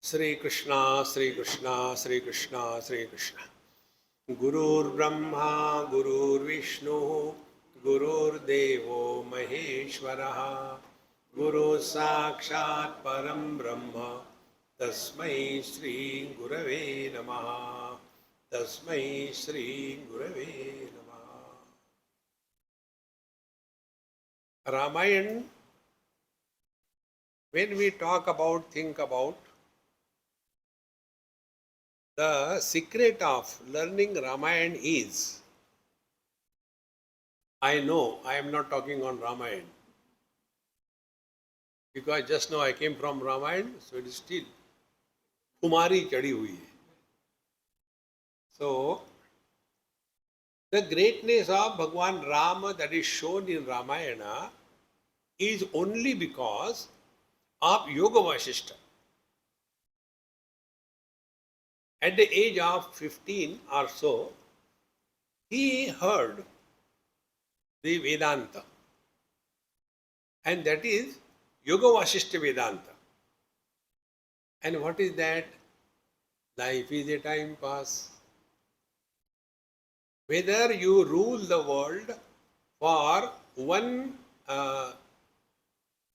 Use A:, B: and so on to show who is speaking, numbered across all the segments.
A: Sri Krishna, Sri Krishna, Sri Krishna, Sri Krishna. Gurur Brahma, Gurur Vishnu, Gurur Devo Maheshwaraha, Guru Sakshat Param Brahma, Tasmai Sri Gurave Namaha, Tasmai Sri Gurave Namaha. Ramayana, when we talk about, think about, the secret of learning Ramayana is, I know I am not talking on Ramayana because just now I came from Ramayana, so it is still Kumari chadi hui hai. So, the greatness of Bhagwan Rama that is shown in Ramayana is only because of Yoga Vasishta. At the age of 15 or so, he heard the Vedanta, and that is Yoga Vasishta Vedanta. And what is that? Life is a time pass. Whether you rule the world for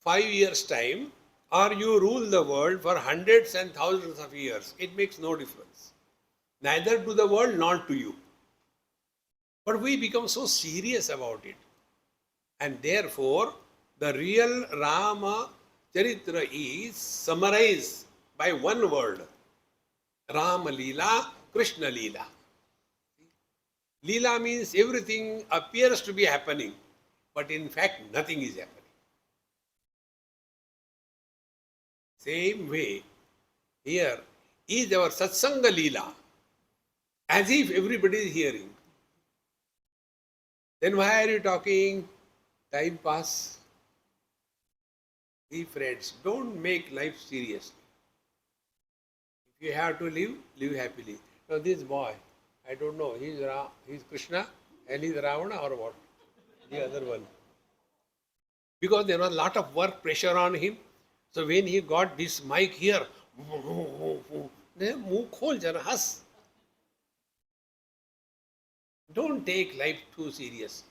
A: 5 years time, or you rule the world for hundreds and thousands of years, it makes no difference. Neither to the world nor to you. But we become so serious about it. And therefore, the real Rama Charitra is summarized by one word: Rama Leela, Krishna Leela. Leela means everything appears to be happening, but in fact nothing is happening. Same way, here is our Satsanga Leela, as if everybody is hearing. Then why are you talking? Time pass. We friends, don't make life seriously. If you have to live, live happily. Now this boy, I don't know, he's Krishna and he's Ravana or what? The other one. Because there was a lot of work pressure on him. So when he got this mic here, don't take life too seriously.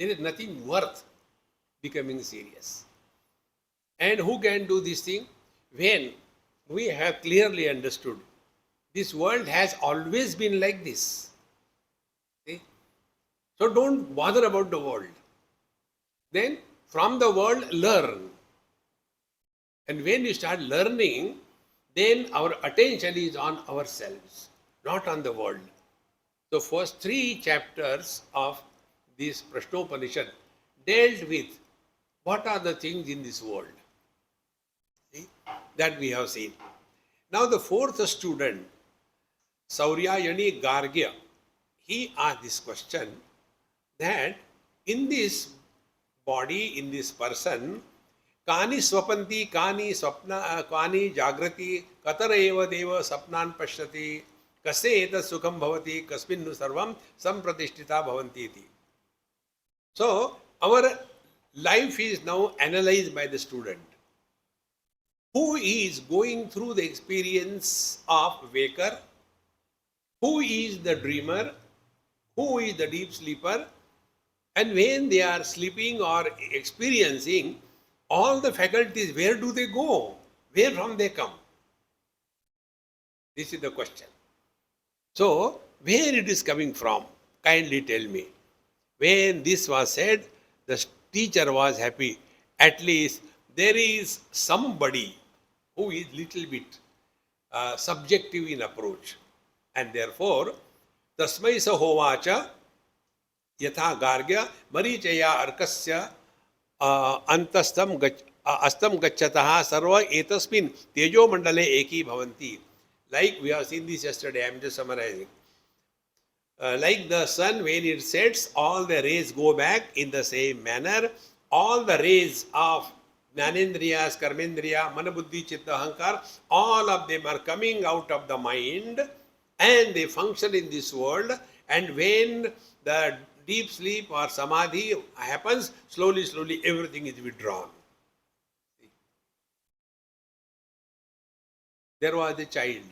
A: There is nothing worth becoming serious. And who can do this thing? When we have clearly understood this world has always been like this. See? So don't bother about the world. Then from the world, learn. And when you start learning, then our attention is on ourselves, not on the world. So first 3 chapters of this Prashnopanishad dealt with what are the things in this world. See? That we have seen. Now the 4th student, Sauryayani Gargya, he asked this question that in this body, in this person, Kani swapanti, kani swapna, kani jagrati, katara eva deva sapnan pashyati, kase eta sukham bhavati, kasminnu sarvam sampratishthita bhavanti iti. So, our life is now analyzed by the student, who is going through the experience of waker, who is the dreamer, who is the deep sleeper, and when they are sleeping or experiencing, all the faculties, where do they go? Where from they come? This is the question. So, where it is coming from? Kindly tell me. When this was said, the teacher was happy. At least there is somebody who is little bit subjective in approach. And therefore, tasmai sahovacha yatha gargya marichaya arkasya antastam astam gacchataha sarva etasmin tejo mandale eki bhavanti. Like we have seen this yesterday, I am just summarizing. Like the sun, when it sets, all the rays go back in the same manner. All the rays of Jnanendriyas, Karmendriya, Manabuddhi, Chitta, Ahankar, all of them are coming out of the mind and they function in this world. And when the deep sleep or samadhi happens, slowly, slowly everything is withdrawn. there was a child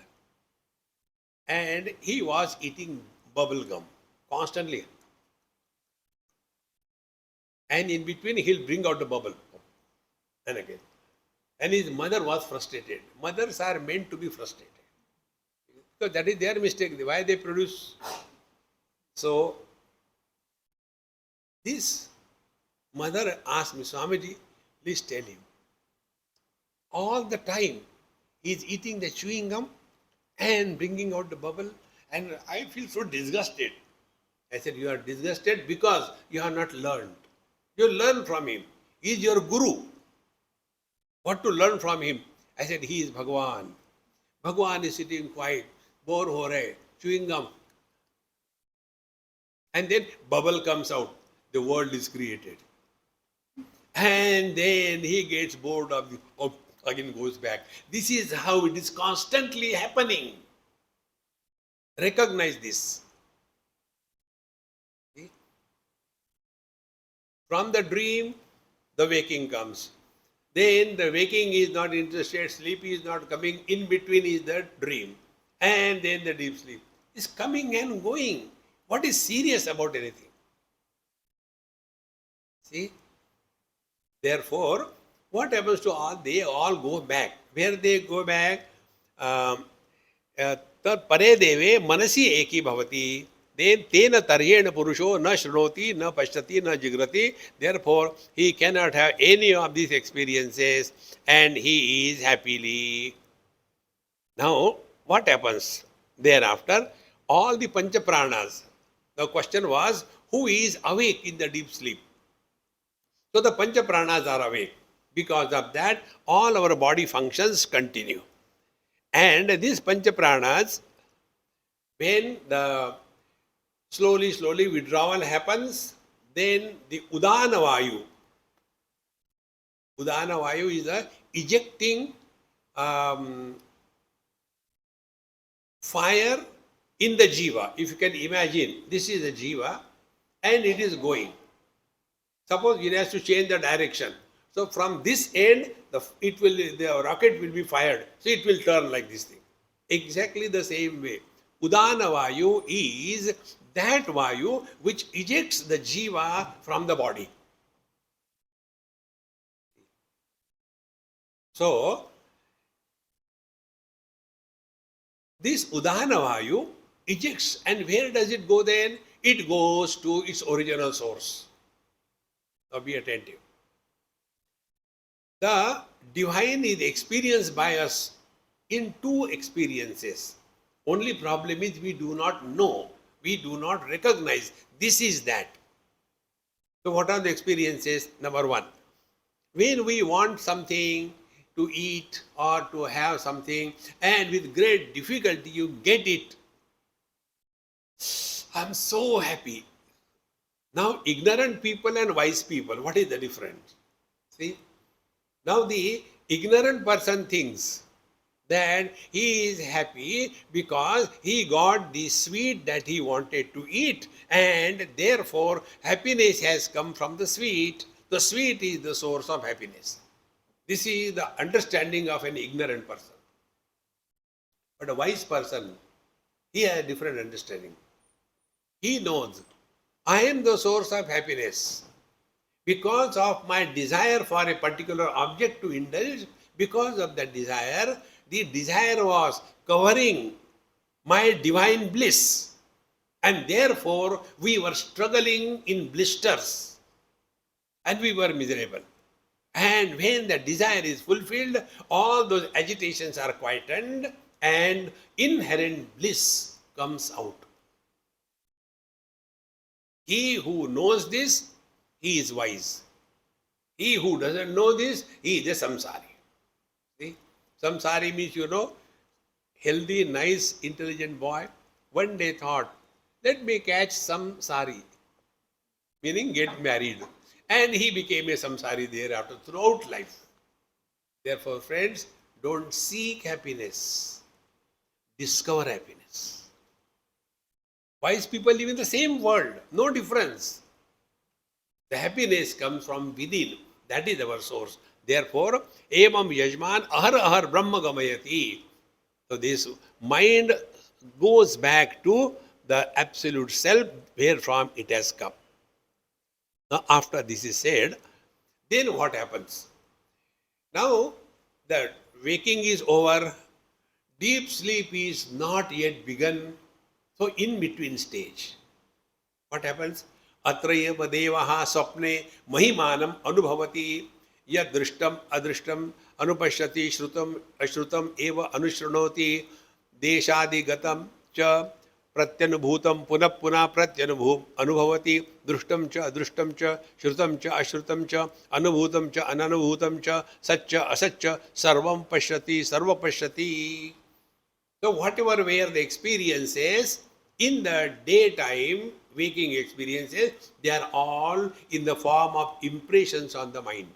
A: and he was eating bubble gum constantly. And in between, he'll bring out the bubble and again. And his mother was frustrated. Mothers are meant to be frustrated. So that is their mistake, why they produce. So this mother asked me, Swamiji, please tell him. All the time he is eating the chewing gum and bringing out the bubble, and I feel so disgusted. I said, you are disgusted because you have not learned. You learn from him. He is your guru. What to learn from him? I said, he is Bhagwan. Bhagwan is sitting quiet, bore ho rahe, chewing gum. And then bubble comes out. The world is created. And then he gets bored of again goes back. This is how it is constantly happening. Recognize this. See? From the dream, the waking comes. Then the waking is not interested, sleep is not coming, in between is the dream. And then the deep sleep is coming and going. What is serious about anything? See? Therefore, what happens to all? They all go back. Where they go back? Tad pare deve manasi eki bhavati. Then tena taryena purusho na shrunoti, na pashyati, na jigrati. Therefore, he cannot have any of these experiences and he is happily. Now, what happens thereafter? All the pancha pranas. The question was, who is awake in the deep sleep? So the pancha pranas are awake. Because of that, all our body functions continue. And these pancha pranas, when the slowly withdrawal happens, then the udana vayu. Udana vayu is the ejecting fire in the jiva. If you can imagine, this is the jiva and it is going. Suppose it has to change the direction. So from this end, the rocket will be fired. So it will turn like this thing. Exactly the same way. Udana vayu is that vayu which ejects the jiva from the body. So this udana vayu ejects, and where does it go then? It goes to its original source. Now be attentive. The divine is experienced by us in two experiences. Only problem is we do not know, we do not recognize this is that. So what are the experiences? Number one, when we want something to eat or to have something and with great difficulty you get it, I'm so happy. Now ignorant people and wise people, what is the difference? See? Now the ignorant person thinks that he is happy because he got the sweet that he wanted to eat, and therefore happiness has come from the sweet. The sweet is the source of happiness. This is the understanding of an ignorant person. But a wise person, he has a different understanding. He knows, I am the source of happiness. Because of my desire for a particular object to indulge, because of that desire, the desire was covering my divine bliss. And therefore, we were struggling in blisters. And we were miserable. And when the desire is fulfilled, all those agitations are quietened and inherent bliss comes out. He who knows this, he is wise. He who doesn't know this, he is a samsari. See? Samsari means, healthy, nice, intelligent boy. One day thought, let me catch some sari, meaning get married. And he became a samsari thereafter throughout life. Therefore, friends, don't seek happiness. Discover happiness. Wise people live in the same world, no difference. The happiness comes from within. That is our source. Therefore, evam yajman ahar ahar brahma gamayati. So this mind goes back to the absolute self where from it has come. Now after this is said, then what happens? Now the waking is over, deep sleep is not yet begun, so in between stage. What happens? Atrayeva devaha swapne mahimanam anubhavati yad drishtam adrishtam anupashyati shrutam ashrutam eva anushrunoti deshadi gatam cha प्रत्यनुभूतम पुनः पुनः प्रत्यनुभूम अनुभवति दृष्टम च अदृष्टम च श्रुतम च अश्रुतम च अनुभूतम च अननुभूतम च सच्च असच्च सर्वम पश्यति सर्व पश्यति. So whatever were the experiences in the daytime, waking experiences, they are all in the form of impressions on the mind.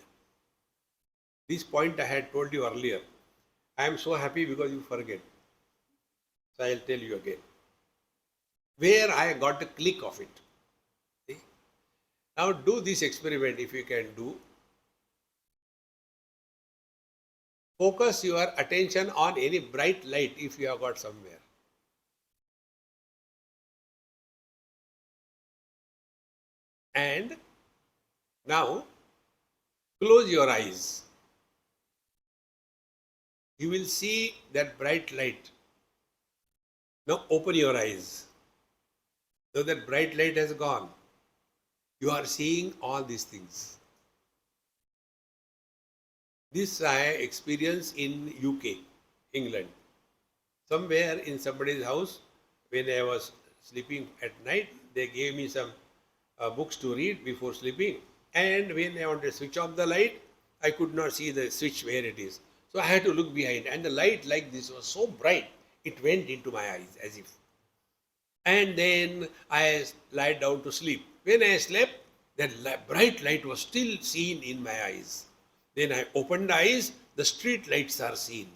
A: This point I had told you earlier. I am so happy because you forget. So I will tell you again. Where I got a click of it. See? Now do this experiment if you can do. Focus your attention on any bright light if you have got somewhere. And now close your eyes. You will see that bright light. Now open your eyes. Though that bright light has gone, you are seeing all these things. This I experienced in UK, England. Somewhere in somebody's house, when I was sleeping at night, they gave me some books to read before sleeping. And when I wanted to switch off the light, I could not see the switch where it is. So I had to look behind. And the light like this was so bright, it went into my eyes as if. And then I lied down to sleep. When I slept, that bright light was still seen in my eyes. Then I opened eyes, the street lights are seen.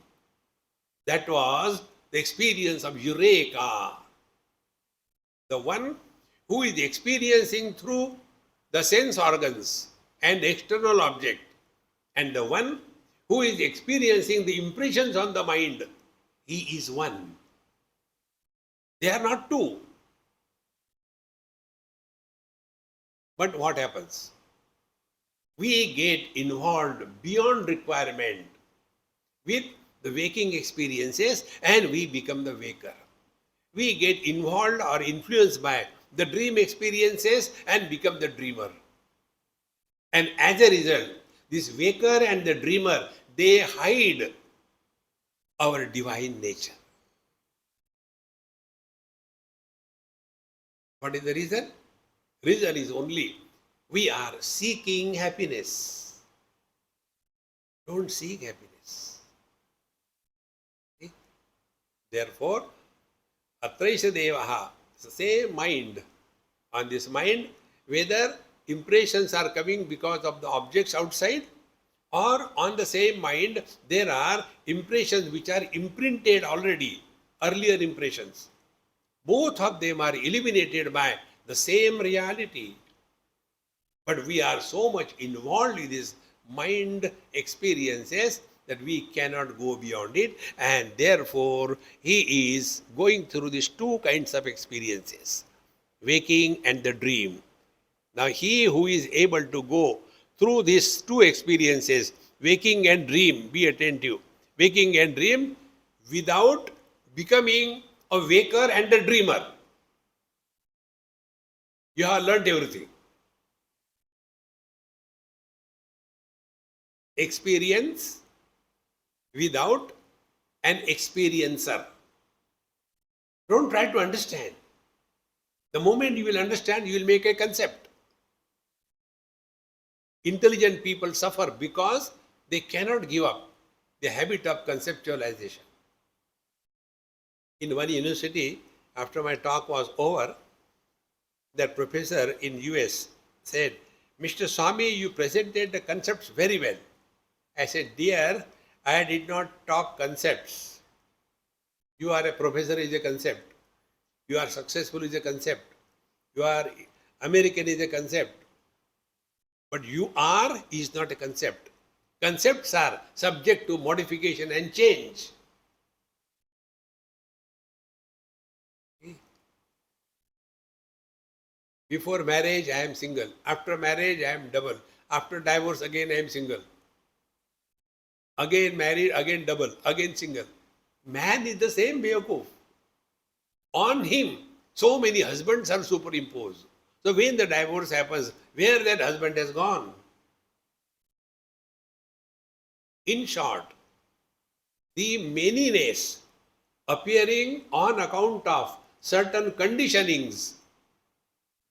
A: That was the experience of Eureka. The one who is experiencing through the sense organs and external object, and the one who is experiencing the impressions on the mind, he is one. They are not two. But what happens? We get involved beyond requirement with the waking experiences and we become the waker. We get involved or influenced by the dream experiences and become the dreamer. And as a result, this waker and the dreamer, they hide our divine nature. What is the reason? Reason is only we are seeking happiness. Don't seek happiness. Okay? Therefore, Atraisha Devaha, it's the same mind. On this mind, whether impressions are coming because of the objects outside, or on the same mind, there are impressions which are imprinted already, earlier impressions. Both of them are eliminated by the same reality. But we are so much involved in these mind experiences that we cannot go beyond it, and therefore he is going through these two kinds of experiences, waking and the dream. Now he who is able to go through these two experiences, waking and dream, be attentive, waking and dream, without becoming a waker and a dreamer, you have learned everything. Experience without an experiencer. Don't try to understand. The moment you will understand, you will make a concept. Intelligent people suffer because they cannot give up the habit of conceptualization. In one university, after my talk was over, that professor in US said, "Mr. Swami, you presented the concepts very well." I said, "Dear, I did not talk concepts. You are a professor is a concept. You are successful is a concept. You are American is a concept. But you are is not a concept. Concepts are subject to modification and change. Before marriage, I am single. After marriage, I am double. After divorce, again I am single. Again married, again double, again single. Man is the same Beowulf. On him, so many husbands are superimposed. So when the divorce happens, where that husband has gone? In short, the manyness appearing on account of certain conditionings,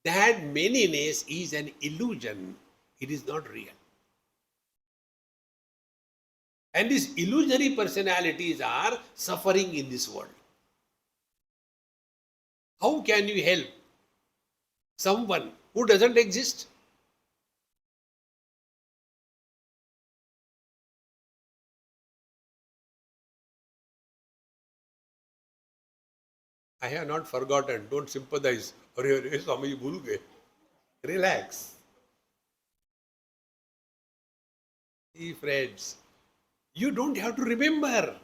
A: that manyness is an illusion. It is not real. And these illusory personalities are suffering in this world. How can you help someone who doesn't exist? I have not forgotten. Don't sympathize. अरे Swami भूल गए. Relax. See, friends, you don't have to remember.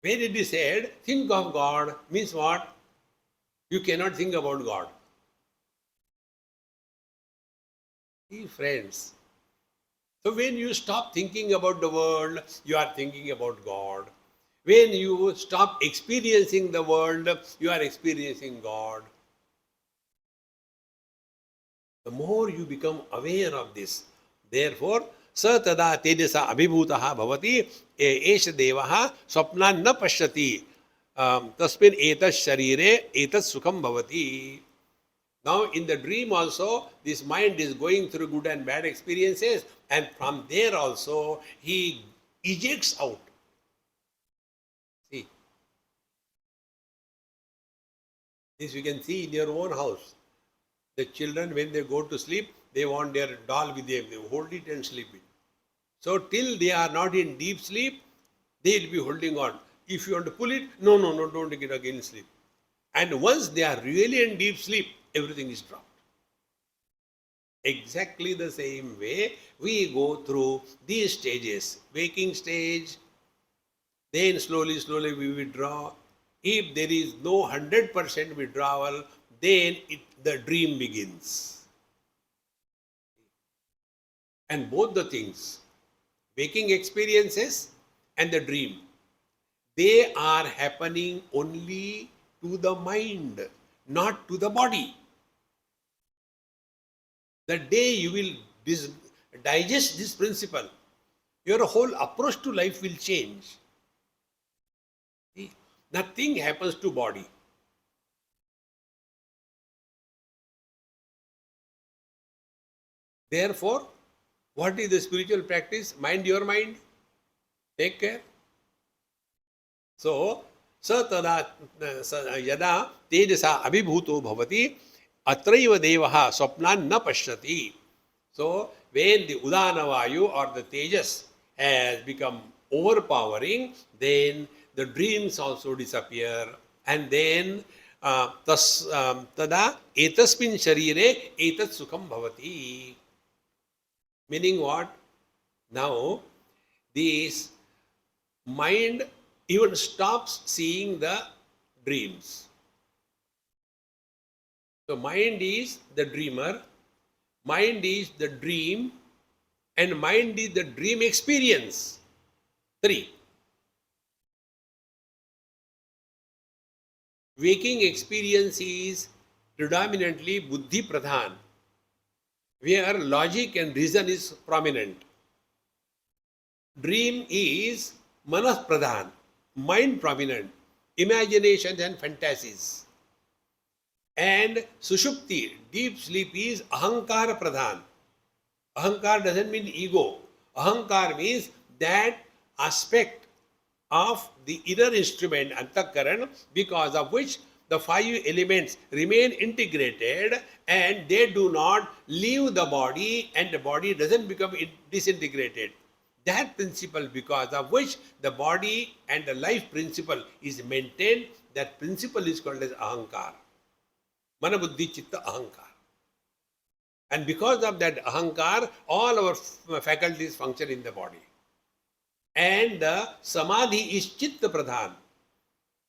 A: When it is said, think of God, means what? You cannot think about God. See, friends, so when you stop thinking about the world, you are thinking about God. When you stop experiencing the world, you are experiencing God. The more you become aware of this, therefore, स तदा तेजसा अभिभूतः भवति एष देवः स्वप्नान् न पश्यति तस्मिन् एतत् शरीरे एतत् सुखं भवति. Now in the dream also, this mind is going through good and bad experiences, and from there also he ejects out. See, this you can see in your own house. The children, when they go to sleep, they want their doll with them. They hold it and sleep it. So till they are not in deep sleep, they will be holding on. If you want to pull it, no, don't get again sleep. And once they are really in deep sleep, everything is dropped. Exactly the same way we go through these stages. Waking stage, then slowly we withdraw. If there is no 100% withdrawal, then the dream begins. And both the things, waking experiences and the dream, they are happening only to the mind, not to the body. The day you will digest this principle, your whole approach to life will change. See, nothing happens to body. Therefore, what is the spiritual practice? Mind your mind. Take care. So, स तदा यदा तेजसा अभिभूतो भवति अत्रैव देवः स्वप्नान् न पश्यति. So, when the Udana Vayu or the Tejas has become overpowering, then the dreams also disappear, and then tada etasmin sharire etat sukham bhavati. Meaning what? Now, this mind even stops seeing the dreams. So, mind is the dreamer, mind is the dream, and mind is the dream experience. 3. Waking experience is predominantly buddhi pradhan, where logic and reason is prominent. Dream is manas pradhan, mind prominent, imaginations and fantasies. And sushupti, deep sleep, is ahankara pradhan. Ahankar doesn't mean ego. Ahankar means that aspect of the inner instrument, antakaran, because of which the 5 elements remain integrated and they do not leave the body, and the body doesn't become disintegrated. That principle, because of which the body and the life principle is maintained, that principle is called as ahankar. Mana buddhi chitta ahankar. And because of that ahankar, all our faculties function in the body. And the samadhi is chitta pradhan.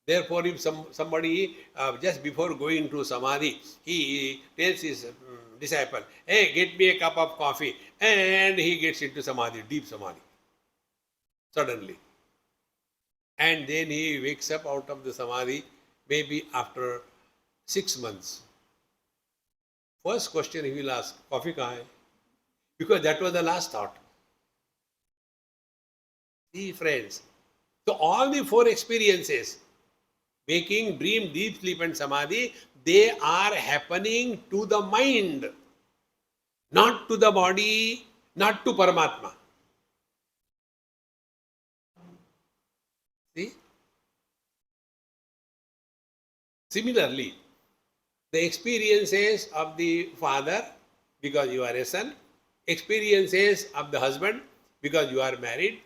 A: Therefore, if somebody just before going to samadhi, he tells his disciple, "Hey, get me a cup of coffee," and he gets into samadhi, deep samadhi, suddenly. And then he wakes up out of the samadhi, maybe after 6 months. First question he will ask, "Coffee kahan hai?" Because that was the last thought. See, friends. So all the four experiences, waking, dream, deep sleep, and samadhi, they are happening to the mind, not to the body, not to Paramatma. See? Similarly, the experiences of the father, because you are a son, experiences of the husband, because you are married,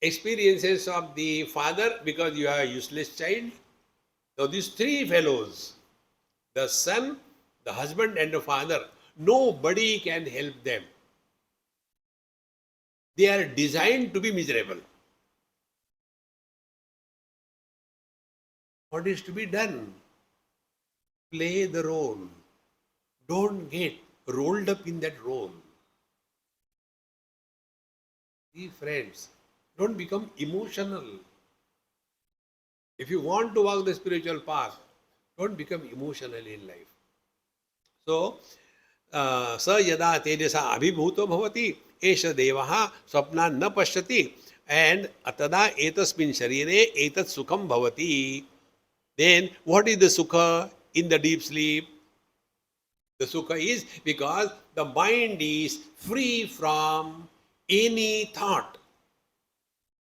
A: experiences of the father, because you are a useless child. So these three fellows, the son, the husband, and the father, nobody can help them. They are designed to be miserable. What is to be done? Play the role. Don't get rolled up in that role. See, friends, don't become emotional. If you want to walk the spiritual path, don't become emotional in life. So, स यदा तेजसा अभिभूतो भवति एष देवः स्वप्नान् न पश्यति and तदा एतस्मिन् शरीरे एतत् सुखं भवति. Then what is the sukha in the deep sleep? The sukha is because the mind is free from any thought.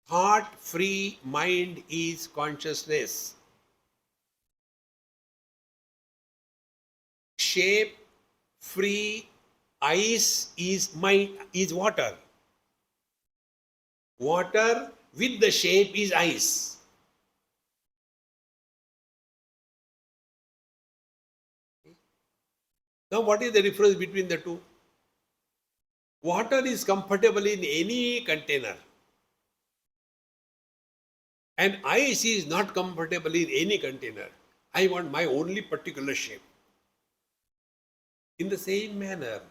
A: Thought free mind is consciousness. Shape free ice is water. Water with the shape is ice. Now what is the difference between the two? Water is comfortable in any container. And ice is not comfortable in any container. I want my only particular shape. In the same manner,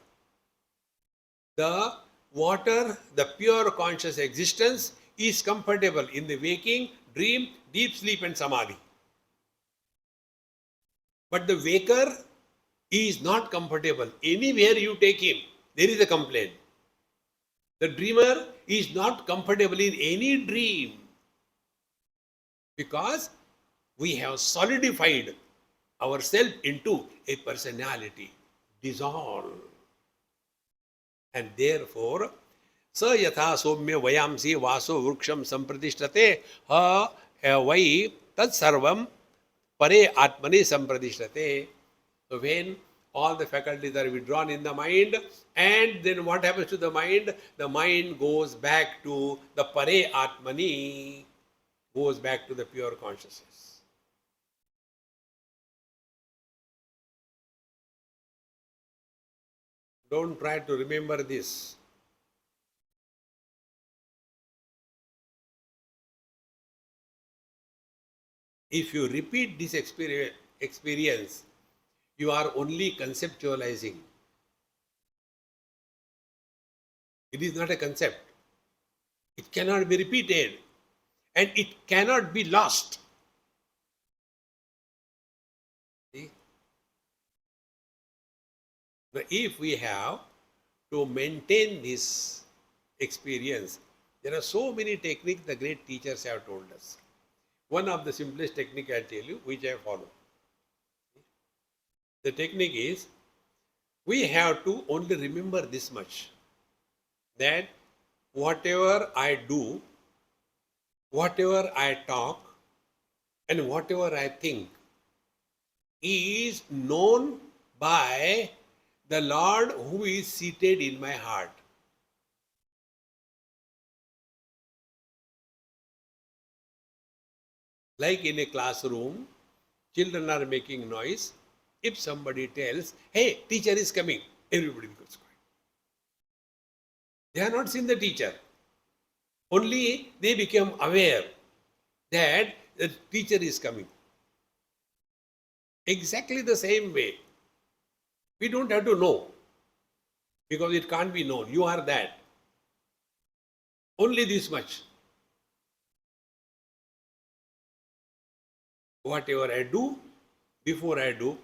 A: the water, the pure conscious existence, is comfortable in the waking, dream, deep sleep, and samadhi. But the waker is not comfortable. Anywhere you take him, there is a complaint. The dreamer is not comfortable in any dream because we have solidified ourselves into a personality, dissolved. And therefore, sa yatha somya vayamsi vaso vruksham sampradishtate ha vai tad sarvam pare atmani sampradishtate. So when all the faculties are withdrawn in the mind, and then what happens to the mind? The mind goes back to the pare atmani, goes back to the pure consciousness. Don't try to remember this. If you repeat this experience, you are only conceptualizing. It is not a concept. It cannot be repeated and it cannot be lost. See? Now, if we have to maintain this experience, there are so many techniques the great teachers have told us. One of the simplest technique I'll tell you, which I follow. The technique is, we have to only remember this much, that whatever I do, whatever I talk, and whatever I think is known by the Lord who is seated in my heart. Like in a classroom, children are making noise. If somebody tells, "Hey, teacher is coming," everybody becomes quiet. They have not seen the teacher. Only they become aware that the teacher is coming. Exactly the same way. We don't have to know because it can't be known. You are that. Only this much. Whatever I do, before I do,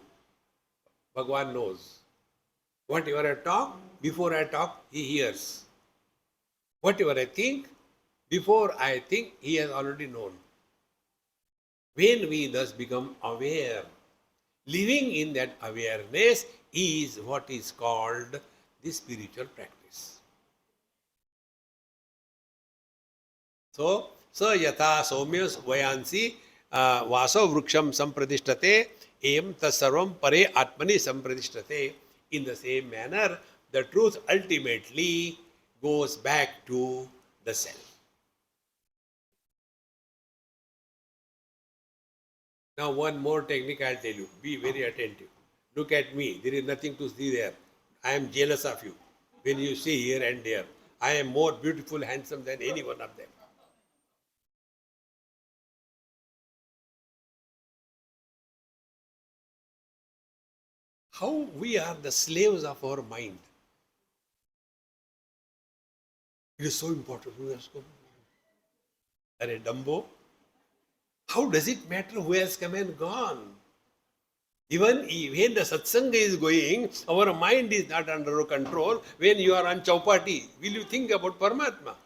A: Bhagwan knows. Whatever I talk, before I talk, he hears. Whatever I think, before I think, he has already known. When we thus become aware, living in that awareness is what is called the spiritual practice. So, sa yatha somyas vayansi vaso vruksham sampradishtate em tasarvam pare atmani sampradishtate. In the same manner, the truth ultimately goes back to the self. Now, one more technique I'll tell you. Be very attentive. Look at me. There is nothing to see there. I am jealous of you. When you see here and there, I am more beautiful, handsome than any one of them. How we are the slaves of our mind. It is so important. Are Dumbo? How does it matter who has come and gone? Even when the satsanga is going, our mind is not under control. When you are on Chaupati, will you think about Paramatma?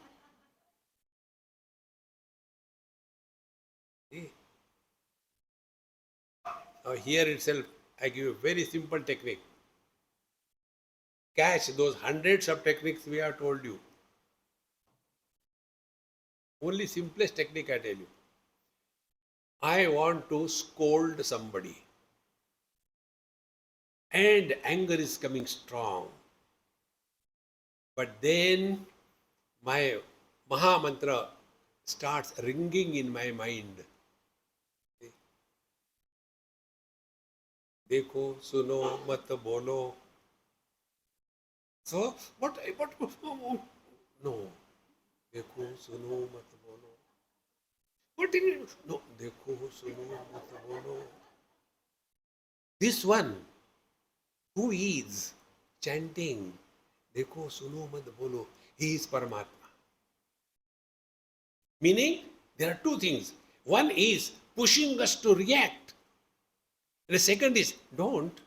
A: Now here itself, I give you a very simple technique. Catch those hundreds of techniques we have told you. Only simplest technique I tell you. I want to scold somebody. And anger is coming strong. But then my Maha Mantra starts ringing in my mind. Dekho, suno, mat bolo. So, what, no. Dekho, suno, mat bolo. What did you, no, dekho, suno, mat bolo. This one, who is chanting, Dekho, suno, mat bolo, he is Paramatma. Meaning, there are two things. One is pushing us to react. And the second is, don't.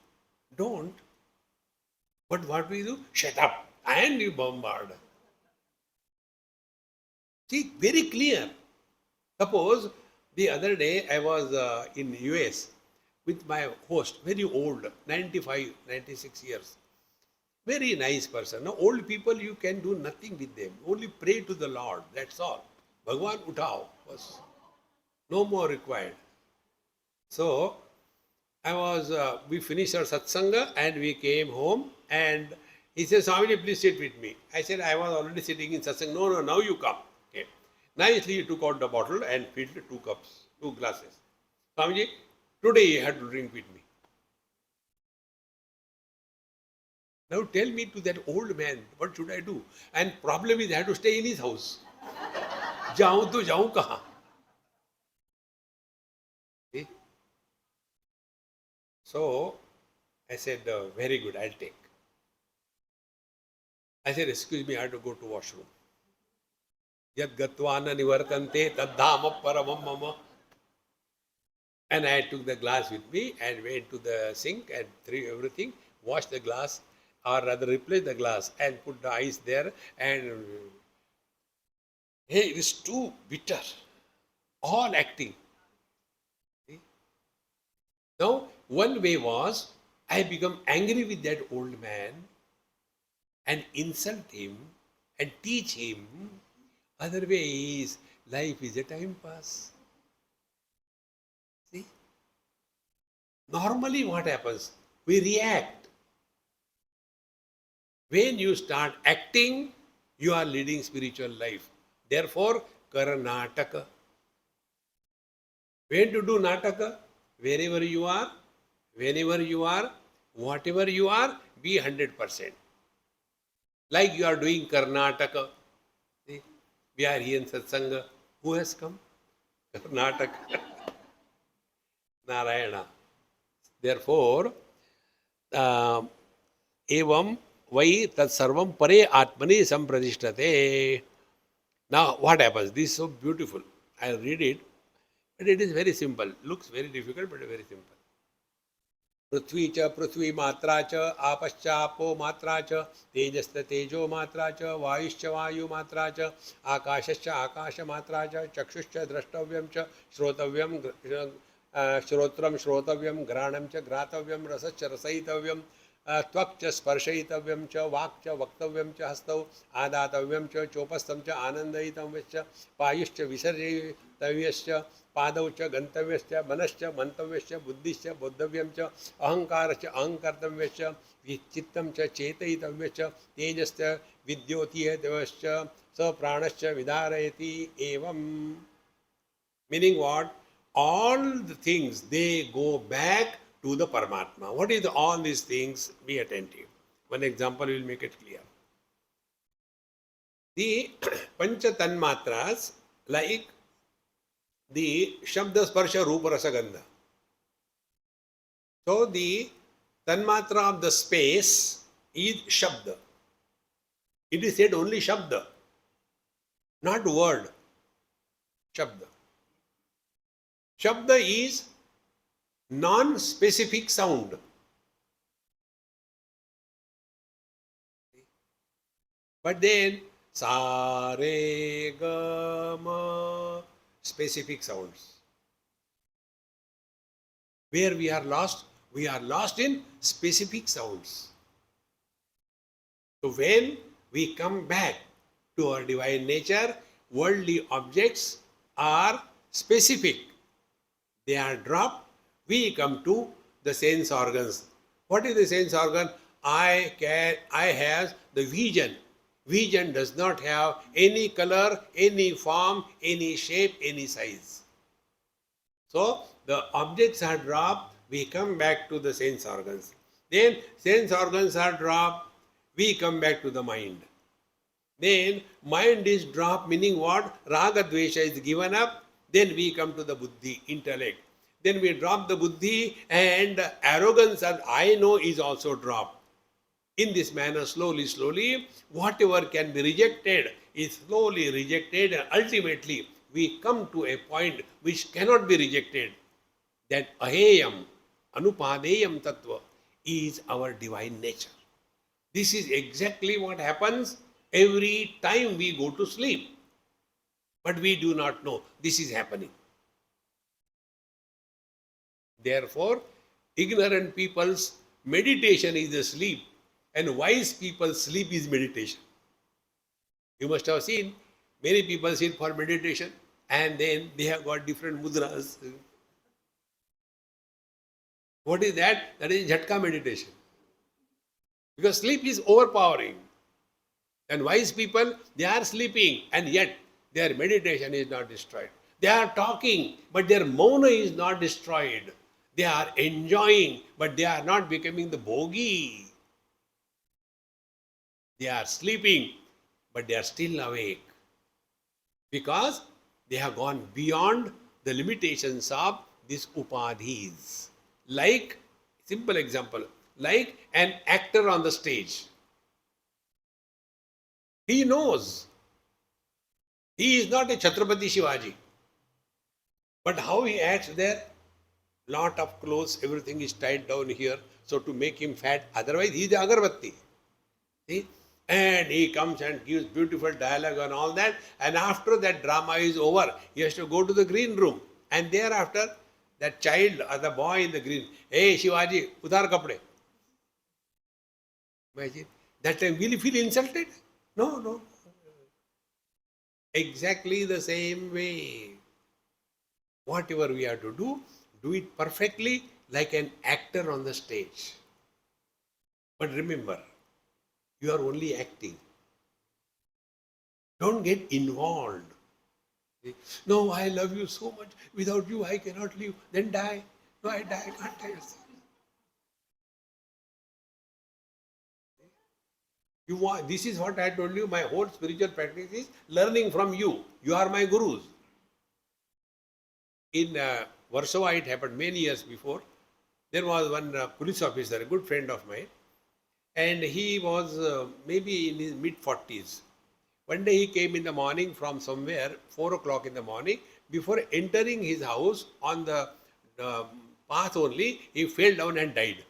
A: But what we do? Shut up. And you bombard. See, very clear. Suppose the other day I was in US with my host, very old, 95, 96 years. Very nice person. Now, old people, you can do nothing with them. Only pray to the Lord. That's all. Bhagwan uthao was no more required. So, we finished our satsanga and we came home and he said, Swami, please sit with me. I said, I was already sitting in satsanga. No, now you come. Okay. Nicely he took out the bottle and filled 2 cups, 2 glasses. Swamiji, today you had to drink with me. Now tell me to that old man, what should I do? And problem is I have to stay in his house. Jaun to jaun kahan? Okay. So I said, very good, I'll take. I said, excuse me, I have to go to washroom. Yad gatvana nivartante taddhama paramam mama. And I took the glass with me and went to the sink and threw everything, washed the glass, or rather replaced the glass and put the ice there. And hey, it is too bitter. All acting. See? Now, one way was I become angry with that old man and insult him and teach him. Other way is life is a time pass. See? Normally what happens? We react. When you start acting, you are leading spiritual life. Therefore, Karnataka. When to do Nataka? Wherever you are, whenever you are, whatever you are, be 100%. Like you are doing Karnataka. See? We are here in Satsanga. Who has come? Karnataka, Narayana. Therefore, evam vai tat sarvam pare atmani sampradishtate. Now, what happens? This is so beautiful. I'll read it, but it is very simple. Looks very difficult, but very simple. पृथ्वी च पृथ्वी मात्रा च आपश्चापो मात्रा च तेजस्त तेजो मात्रा च वायुश्च वायु मात्रा च आकाशश्च आकाश मात्रा च चक्षुश्च द्रष्टव्यं च श्रोतव्यं श्रोत्रं श्रोतव्यं घ्राणं च घ्रातव्यं रसश्च रसयितव्यं त्वक् च स्पर्शयितव्यं च वाक् च वक्तव्यं च हस्तौ आदातव्यं च चोपस्थं च आनन्दयितव्यश्च पायुश्च विसर्जयितव्यश्च पादौ च गन्तव्यश्च मनश्च मन्तव्यश्च बुद्धिश्च बोद्धव्यं च अहङ्कारश्च अहङ्कर्तव्यश्च चित्तं च चेतयितव्यश्च तेजश्च विद्योतीयतव्यश्च स प्राणश्च विदारयति एवं. Meaning what? All the things, they go back to the Paramatma. What is all these things? Be attentive. One example will make it clear. The Pancha Tanmatras, like the Shabda Sparsha Rupa Rasa Gandha. So the Tanmatra of the space is Shabda. It is said only Shabda, not word. Shabda. Shabda is non-specific sound. But then sa, re, ga, ma, specific sounds. Where we are lost? We are lost in specific sounds. So when we come back to our divine nature, worldly objects are specific. They are dropped. We come to the sense organs. What is the sense organ? I have the vision. Vision does not have any color, any form, any shape, any size. So the objects are dropped, we come back to the sense organs. Then sense organs are dropped, we come back to the mind. Then mind is dropped, meaning what? Raga Dvesha is given up, then we come to the buddhi, intellect. Then we drop the buddhi and arrogance and I know is also dropped. In this manner, slowly, slowly, whatever can be rejected is slowly rejected and ultimately we come to a point which cannot be rejected. That aheyam, anupadeyam tattva is our divine nature. This is exactly what happens every time we go to sleep. But we do not know this is happening. Therefore, ignorant people's meditation is the sleep, and wise people's sleep is meditation. You must have seen many people sit for meditation and then they have got different mudras. What is that? That is jhatka meditation. Because sleep is overpowering. And wise people, they are sleeping and yet their meditation is not destroyed. They are talking, but their mauna is not destroyed. They are enjoying, but they are not becoming the bhogi. They are sleeping, but they are still awake. Because they have gone beyond the limitations of these upadhis. Like, simple example, like an actor on the stage. He knows. He is not a Chhatrapati Shivaji. But how he acts there, lot of clothes, everything is tied down here, so to make him fat, otherwise he is the Agarbatti. See? And he comes and gives beautiful dialogue and all that, and after that drama is over, he has to go to the green room. And thereafter, that child or the boy in the green, hey Shivaji, utar kapde. Imagine. That time will he feel insulted? No, no. Exactly the same way. Whatever we have to do it perfectly like an actor on the stage. But remember, you are only acting. Don't get involved. No, I love you so much. Without you, I cannot live. Then die. No, I die. I can't die. You want, this is what I told you. My whole spiritual practice is learning from you. You are my gurus. in Warsaw, it happened many years before. There was one police officer, a good friend of mine, and he was maybe in his mid 40s. One day he came in the morning from somewhere, 4 o'clock in the morning. Before entering his house, on the uh, path only, he fell down and died.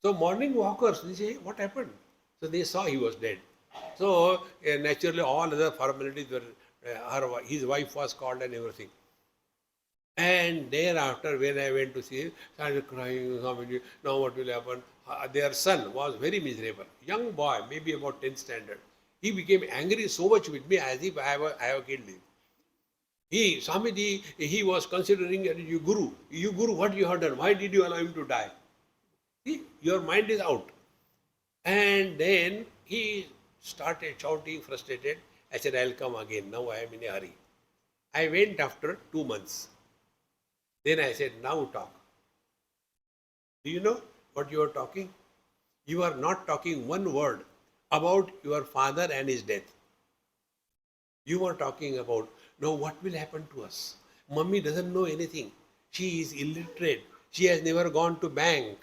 A: So morning walkers, they say, what happened? So they saw he was dead. So naturally all other formalities were, his wife was called and everything. And thereafter, when I went to see him, started crying, Swamiji, now what will happen? Their son was very miserable. Young boy, maybe about 10th standard. He became angry so much with me as if I have killed him. Swamiji, he was considering you guru. You guru, what you have done? Why did you allow him to die? See, your mind is out. And then he started shouting, frustrated. I said, I'll come again. Now I am in a hurry. I went after 2 months. Then I said, now talk. Do you know what you are talking? You are not talking one word about your father and his death. You are talking about, now what will happen to us? Mummy doesn't know anything. She is illiterate. She has never gone to bank.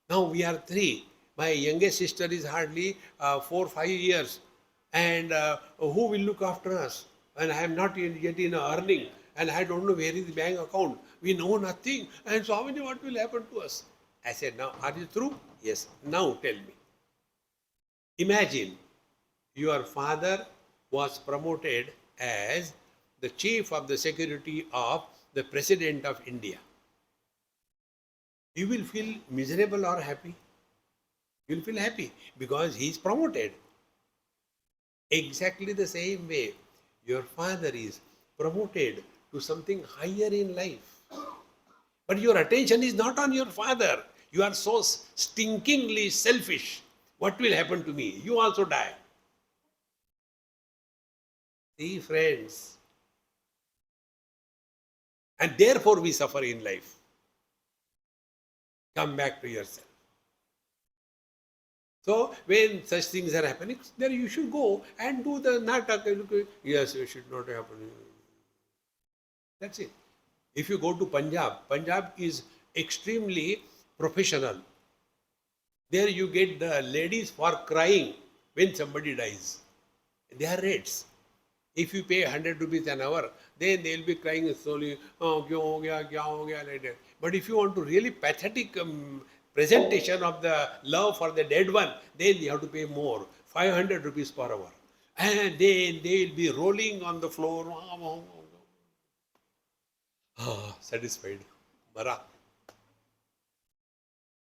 A: Now we are three. My youngest sister is hardly 4 or 5 years. And who will look after us? And I am not yet in earning. And I don't know where is the bank account. We know nothing. And Swamiji, what will happen to us? I said, now, are you through? Yes. Now tell me. Imagine your father was promoted as the chief of the security of the President of India. You will feel miserable or happy? You will feel happy because he is promoted. Exactly the same way, your father is promoted to something higher in life. But your attention is not on your father. You are so stinkingly selfish. What will happen to me? You also die. See, friends. And therefore we suffer in life. Come back to yourself. So when such things are happening, then you should go and do the natak. Yes, it should not happen. That's it. If you go to Punjab, Punjab is extremely professional. There you get the ladies for crying when somebody dies. They are rates. If you pay 100 rupees an hour, then they will be crying slowly, oh, kya ho gaya, like that. But if you want to really pathetic presentation of the love for the dead one, then you have to pay more, 500 rupees per hour. And then they will be rolling on the floor. Satisfied. Mara.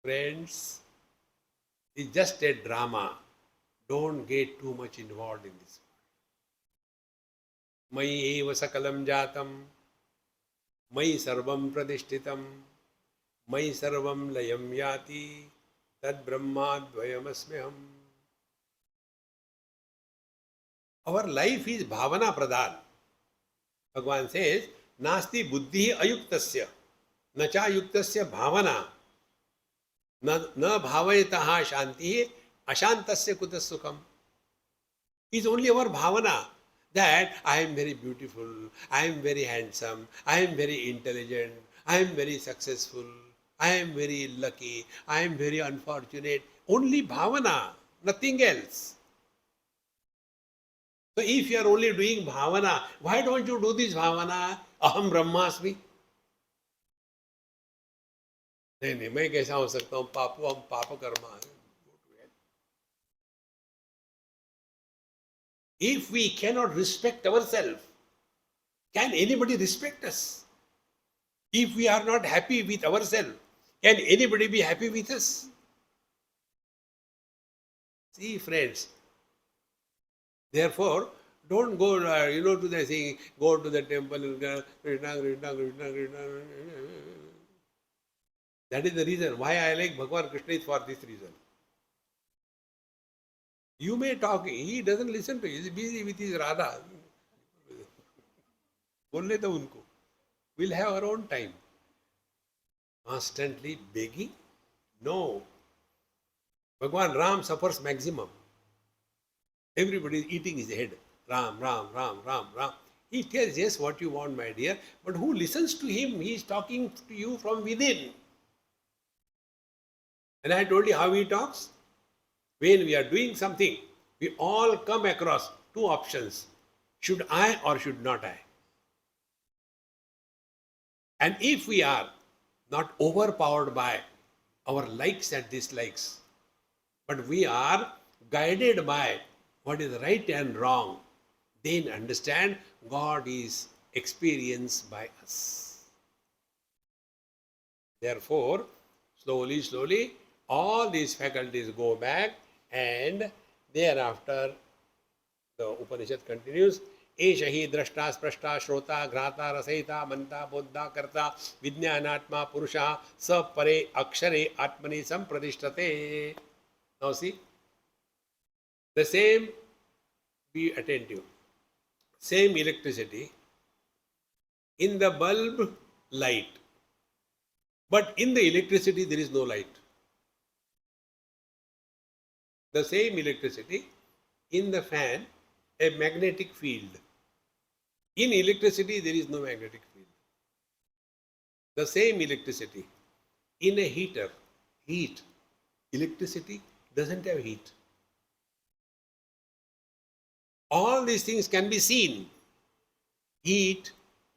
A: Friends, it's just a drama. Don't get too much involved in this. मयि एव सकलं जातं मयि सर्वं प्रतिष्ठितं मयि सर्वं लयं याति तद्ब्रह्माद्वयमस्म्यहम्. Our life is bhavana pradhan. Bhagavan says, Nasti buddhi ayuktasya, nacha yuktasya bhavana, na bhavayataha shanti, ashantasya kutas sukham. It's only our bhavana that I am very beautiful, I am very handsome, I am very intelligent, I am very successful, I am very lucky, I am very unfortunate. Only bhavana, nothing else. So if you are only doing bhavana, why don't you do this bhavana? Aham brahmasmi. नहीं मैं कैसा हो सकता हूँ पापो हम पाप Karma. If we cannot respect ourselves, can anybody respect us? If we are not happy with ourselves, can anybody be happy with us? See, friends, therefore, don't go, to the saying, go to the temple, Krishna, Krishna, Krishna, Krishna. That is the reason why I like Bhagavan Krishna is for this reason. You may talk, he doesn't listen to you, he is busy with his Radha. Bolle to unko. We'll have our own time. Constantly begging? No. Bhagavan Ram suffers maximum. Everybody is eating his head. Ram, Ram, Ram, Ram, Ram. He tells, yes, what you want, my dear, but who listens to him? He is talking to you from within. And I told you how he talks. When we are doing something, we all come across two options. Should I or should not I? And if we are not overpowered by our likes and dislikes, but we are guided by what is right and wrong, then understand God is experienced by us. Therefore, slowly, slowly, all these faculties go back, and thereafter the Upanishad continues. एष हि द्रष्टा स्पृष्टा श्रोता घ्राता रसयिता मंता बोद्धा कर्ता विज्ञानात्मा पुरुषः स परे अक्षरे आत्मनि संप्रतिष्ठते. Now see, the same, be attentive, same electricity in the bulb light, but in the electricity there is no light. The same electricity in the fan, a magnetic field. In electricity there is no magnetic field. The same electricity in a heater, heat. Electricity doesn't have heat. All these things can be seen. Heat,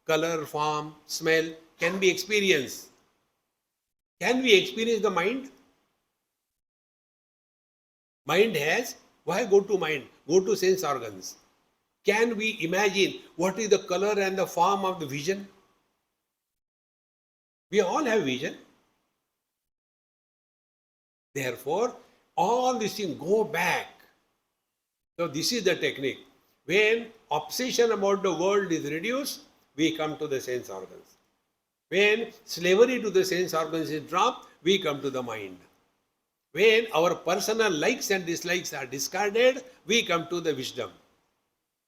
A: color, form, smell can be experienced. Can we experience the mind? Mind has, why go to mind? Go to sense organs. Can we imagine what is the color and the form of the vision? We all have vision. Therefore, all these things go back. So this is the technique. When obsession about the world is reduced, we come to the sense organs. When slavery to the sense organs is dropped, we come to the mind. When our personal likes and dislikes are discarded, we come to the wisdom.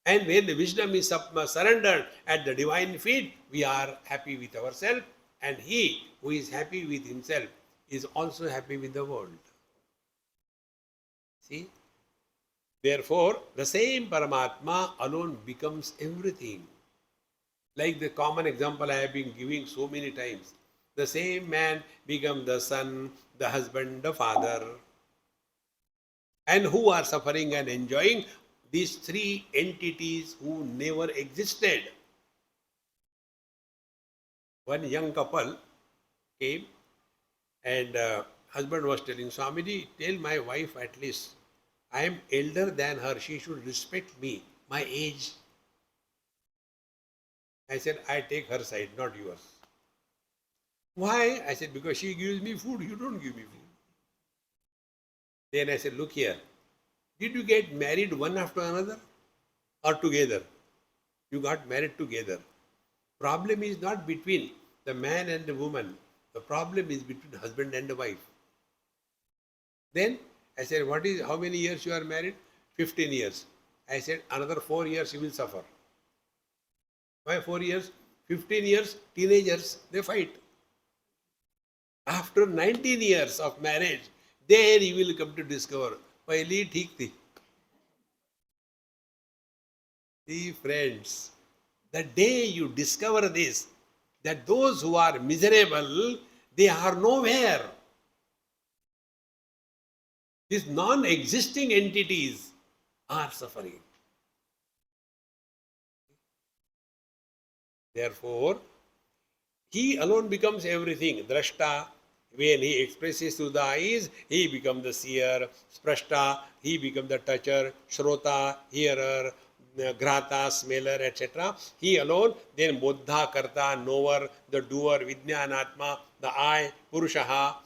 A: And when the wisdom is surrendered at the divine feet, we are happy with ourselves, and he who is happy with himself is also happy with the world. See? Therefore, the same Paramatma alone becomes everything. Like the common example I have been giving so many times. The same man becomes the son, the husband, the father. And who are suffering and enjoying? These three entities who never existed. One young couple came, and husband was telling, Swamiji, tell my wife at least, I am elder than her, she should respect me, my age. I said, I take her side, not yours. Why? I said, because she gives me food, you don't give me food. Then I said, look here, did you get married one after another or together? You got married together. Problem is not between the man and the woman. The problem is between husband and the wife. Then I said, how many years you are married? 15 years. I said, another 4 years you will suffer. Why 4 years? 15 years, teenagers, they fight. After 19 years of marriage, then you will come to discover, pahli theek thi. See, friends, the day you discover this, that those who are miserable, they are nowhere. These non-existing entities are suffering. Therefore, he alone becomes everything. Drashta, when he expresses through the eyes, he becomes the seer. Sprashta, he becomes the toucher. Shrota, hearer. Grata, smeller, etc. He alone, then Bodha, Karta, knower, the doer, Vijnanatma, the I, Purushaha,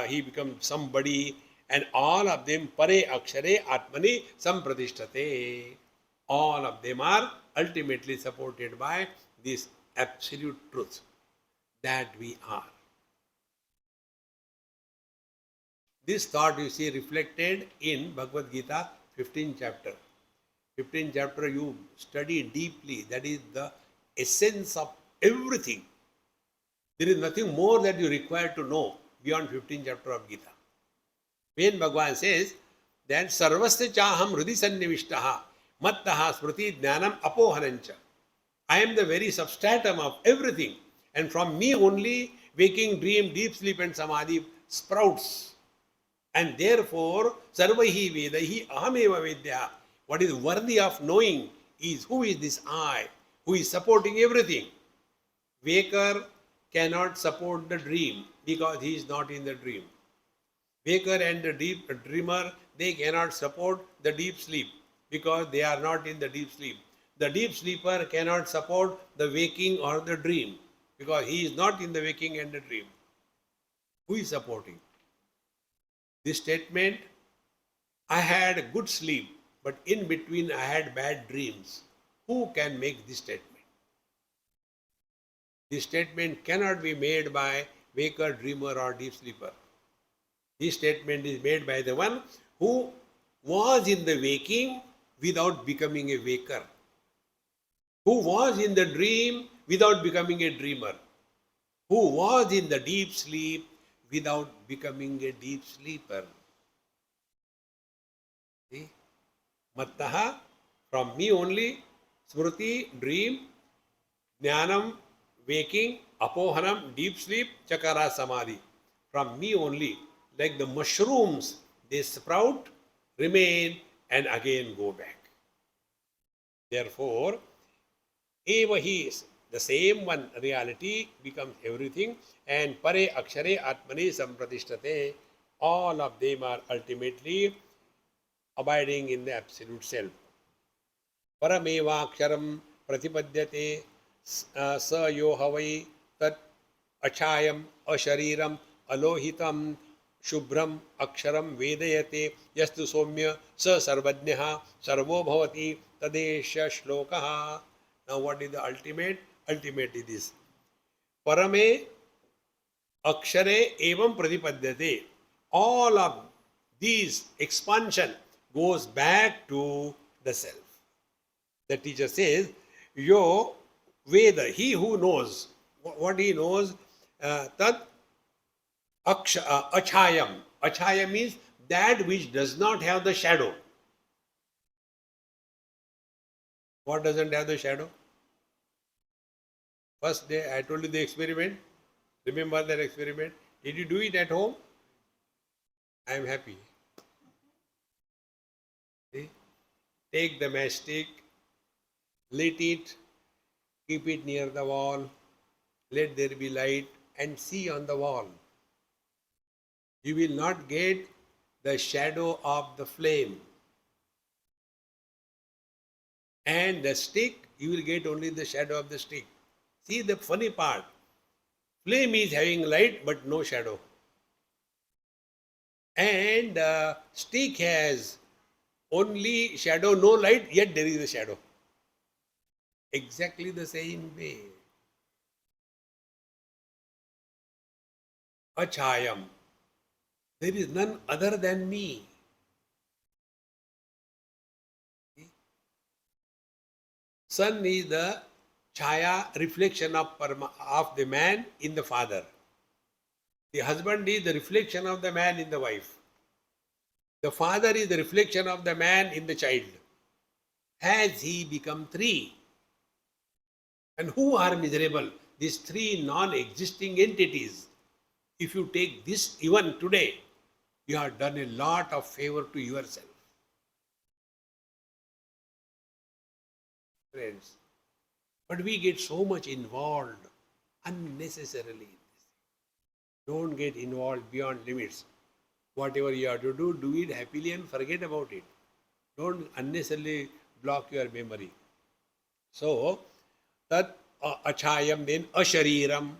A: he becomes somebody, and all of them Pare Akshare Atmani Sampradishtate. All of them are ultimately supported by this absolute truth that we are. This thought you see reflected in Bhagavad Gita, 15th chapter. 15th chapter you study deeply. That is the essence of everything. There is nothing more that you require to know beyond 15th chapter of Gita. When Bhagavan says that Sarvasya Chaham Hrudi Sannivishtaha Mattaha Smriti Jnanam Apohanancha. I am the very substratum of everything. And from me only waking, dream, deep sleep and samadhi sprouts. And therefore, sarvaihi vedahi ahameva vedya. What is worthy of knowing is who is this I, who is supporting everything. Waker cannot support the dream because he is not in the dream. Waker and the deep dreamer, they cannot support the deep sleep because they are not in the deep sleep. The deep sleeper cannot support the waking or the dream because he is not in the waking and the dream. Who is supporting? This statement, I had a good sleep, but in between I had bad dreams. Who can make this statement? This statement cannot be made by waker, dreamer or deep sleeper. This statement is made by the one who was in the waking without becoming a waker, who was in the dream without becoming a dreamer, who was in the deep sleep without becoming a deep sleeper. See? Mattaha, from me only, smriti, dream, jnanam, waking, apohanam, deep sleep, chakara, samadhi. From me only, like the mushrooms, they sprout, remain, and again go back. Therefore, eva he is the same one reality becomes everything, and pare akshare atmani sampratishtate. All of them are ultimately abiding in the absolute self. Paramevaksharam pratipadyate sa yo havai tat achayam ashariram alohitam shubhram aksharam vedayate yastu somya sa sarvajnyaha sarvo bhavati tadesha shlokaha. Now what is the ultimate? Ultimate is this. Parame akshare evam pratipadyate. All of these expansion goes back to the self. The teacher says, Yo Veda, he who knows, what he knows, tat achayam. Achaya means that which does not have the shadow. What doesn't have the shadow? First day I told you the experiment. Remember that experiment? Did you do it at home? I am happy. See? Take the matchstick, lit it, keep it near the wall, let there be light, and see on the wall. You will not get the shadow of the flame. And the stick, you will get only the shadow of the stick. See the funny part. Flame is having light but no shadow. And stick has only shadow, no light, yet there is a shadow. Exactly the same way. Achayam. There is none other than me. Sun is the chaya, reflection of the man in the father. The husband is the reflection of the man in the wife. The father is the reflection of the man in the child. Has he become three? And who are miserable? These three non-existing entities. If you take this even today, you have done a lot of favor to yourself. Friends, but we get so much involved unnecessarily. Don't get involved beyond limits. Whatever you have to do, do it happily and forget about it. Don't unnecessarily block your memory. So, tat achayam, then ashariram.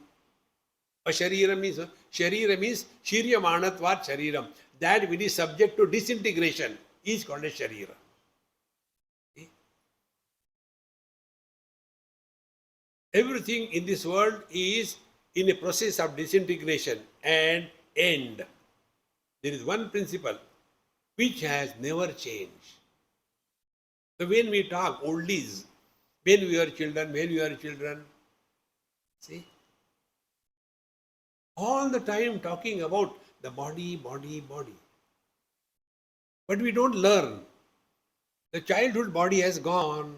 A: Ashariram means, sharira means shiryamanatvat shariram. That which is subject to disintegration is called a sharira. Everything in this world is in a process of disintegration and end. There is one principle which has never changed. So when we talk oldies, when we are children, see, all the time talking about the body. But we don't learn. The childhood body has gone.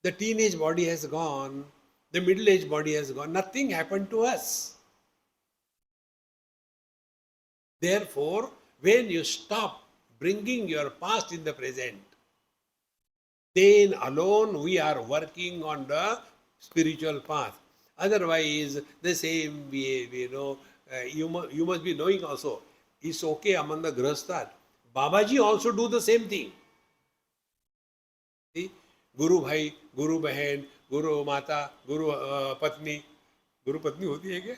A: The teenage body has gone. The middle-aged body has gone. Nothing happened to us. Therefore, when you stop bringing your past in the present, then alone we are working on the spiritual path. Otherwise, the same behavior, you must be knowing also, it's okay among the Grahasthas. Babaji also do the same thing. See? गुरु भाई, गुरु बहन, गुरु माता, गुरु पत्नी, गुरु पत्नी होती है क्या?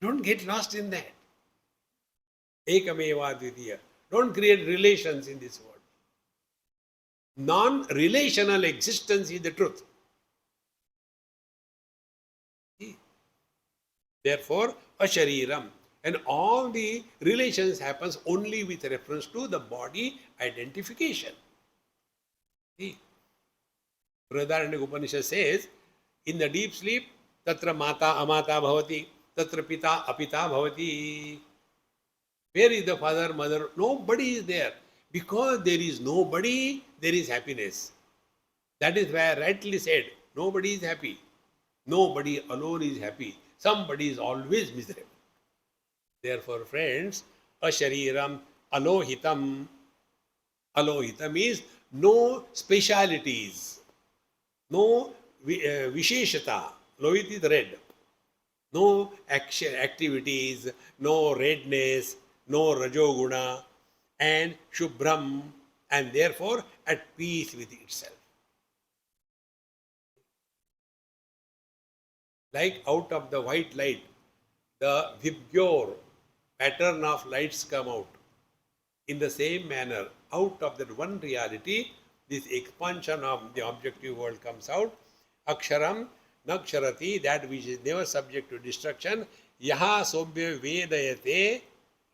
A: Don't get lost in that. Ekameva Dvitiya. Don't create relations in this world. Non-relational existence is the truth. Therefore, ashariram. And all the relations happens only with reference to the body identification. See? Brihadaranyaka Upanishad says, in the deep sleep, tatra mata amata bhavati, tatra pita apita bhavati. Where is the father, mother? Nobody is there. Because there is nobody, there is happiness. That is why I rightly said, nobody is happy. Nobody alone is happy. Somebody is always miserable. Therefore, friends, ashariram alohitam. Alohitam is no specialities, no visheshata. Lohit is red. No action, activities, no redness, no rajoguna, and shubhram, and therefore at peace with itself. Like out of the white light, the vibgyor pattern of lights come out. In the same manner, out of that one reality, this expansion of the objective world comes out. Aksharam naksharati, that which is never subject to destruction. Yaha sobhya vedayate.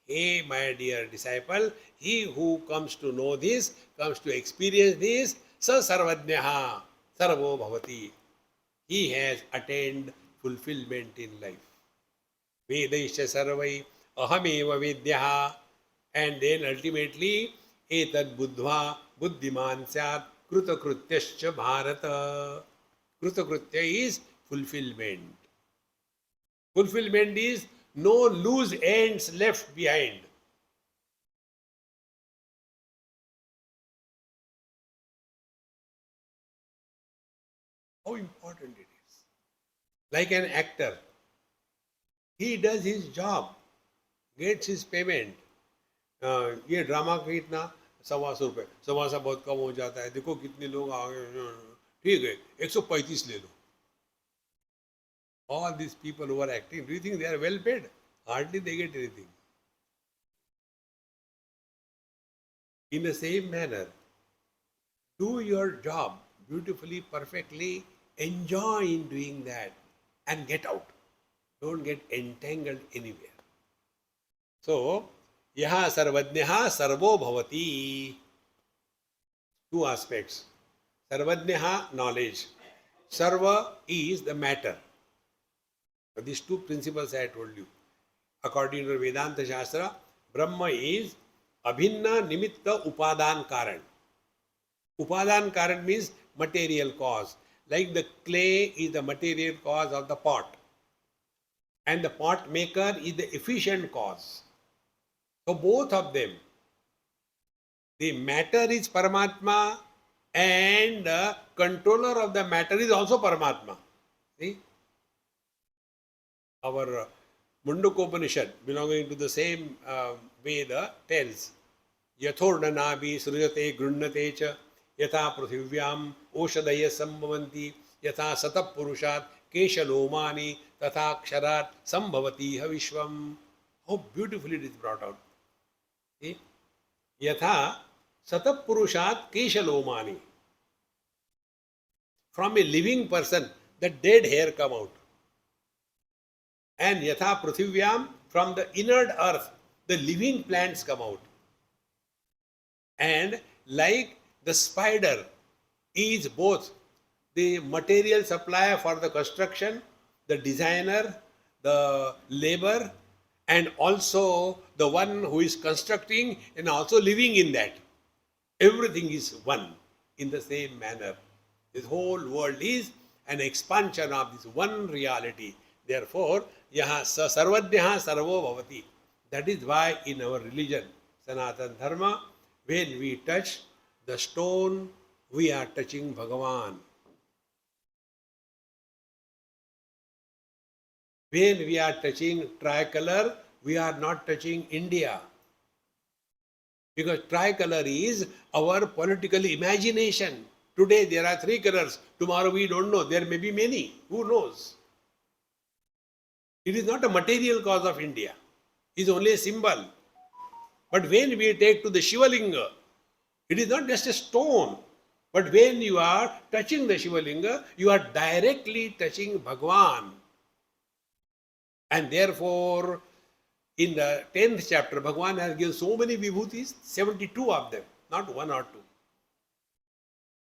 A: Hey, my dear disciple, he who comes to know this, comes to experience this, sa sarvadnyaha, sarvo bhavati. He has attained fulfillment in life. Vedaisya sarvai ahameva vidyaha. And then ultimately, etad buddhva buddhiman syat krutakrutyascha bharata. Krutakritya is fulfillment. Fulfillment is no loose ends left behind. How important it is. Like an actor, he does his job, gets his payment. ये drama का इतना 125 रुपये, 125 बहुत कम हो जाता है, देखो कितने लोग आ गए, ठीक है 135 ले लो. All these people who are acting, do you think they are well paid? Hardly they get anything. In the same manner, do your job beautifully, perfectly, enjoy in doing that and get out. Don't get entangled anywhere. So, yaha sarvadnyaha sarvo bhavati. Two aspects. Sarvadnyaha, knowledge. Sarva is the matter. So these two principles I told you. According to Vedanta Shastra, Brahma is abhinna nimitta upadan karan. Upadan karan means material cause. Like the clay is the material cause of the pot. And the pot maker is the efficient cause. So both of them, the matter is Paramatma and the controller of the matter is also Paramatma. See? Our Mundukopanishad, belonging to the same Veda, tells Yathordanabi srujate grunnate cha yatha pruthivyam oshadaya sambhavanti yatha satap purushat keshalomani tatha ksharat sambhavati havishvam. How beautifully it is brought out. See? Yatha satap purushat keshalomani. From a living person, the dead hair come out. And yatha pruthivyam, from the inert earth, the living plants come out. And like the spider is both the material supplier for the construction, the designer, the labor, and also the one who is constructing and also living in that. Everything is one. in the same manner. This whole world is an expansion of this one reality. Therefore, yaha sarvadhyaha sarvo bhavati. That is why in our religion, Sanatana Dharma, when we touch the stone, we are touching Bhagavan. When we are touching tricolor, we are not touching India. Because tricolor is our political imagination. Today there are 3 colors, tomorrow we don't know, there may be many, who knows? It is not a material cause of India, it is only a symbol. But when we take to the Shivalinga, it is not just a stone, but when you are touching the Shivalinga, you are directly touching Bhagwan. And therefore, in the 10th chapter, Bhagwan has given so many vibhutis, 72 of them, not 1 or 2.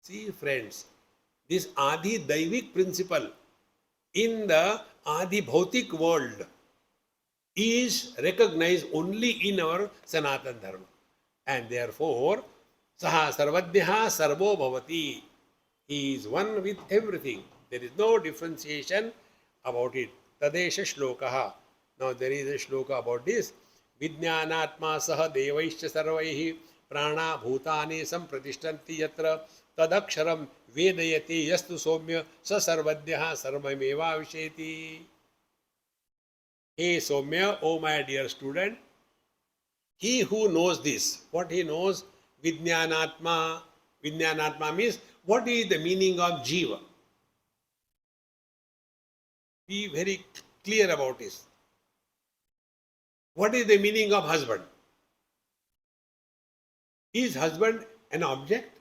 A: See, friends, this Adi Daivik principle in the Adi Bhautik world is recognized only in our Sanatana Dharma. And therefore, Saha Sarvadhyaha Sarvo Bhavati. He is one with everything. There is no differentiation about it. Tadesha Shlokaha. Now there is a shloka about this. Vijnanatma saha devaischa sarvaihi prana bhutani sampratishtanti yatra tadaksharam vedayati yastu somya sa sarvadhyaha sarvameva visheti. Hey Somya, oh my dear student, he who knows this, what he knows, Vijnanatma. Vijnanatma means what is the meaning of Jiva. Be very clear about this. What is the meaning of husband? Is husband an object?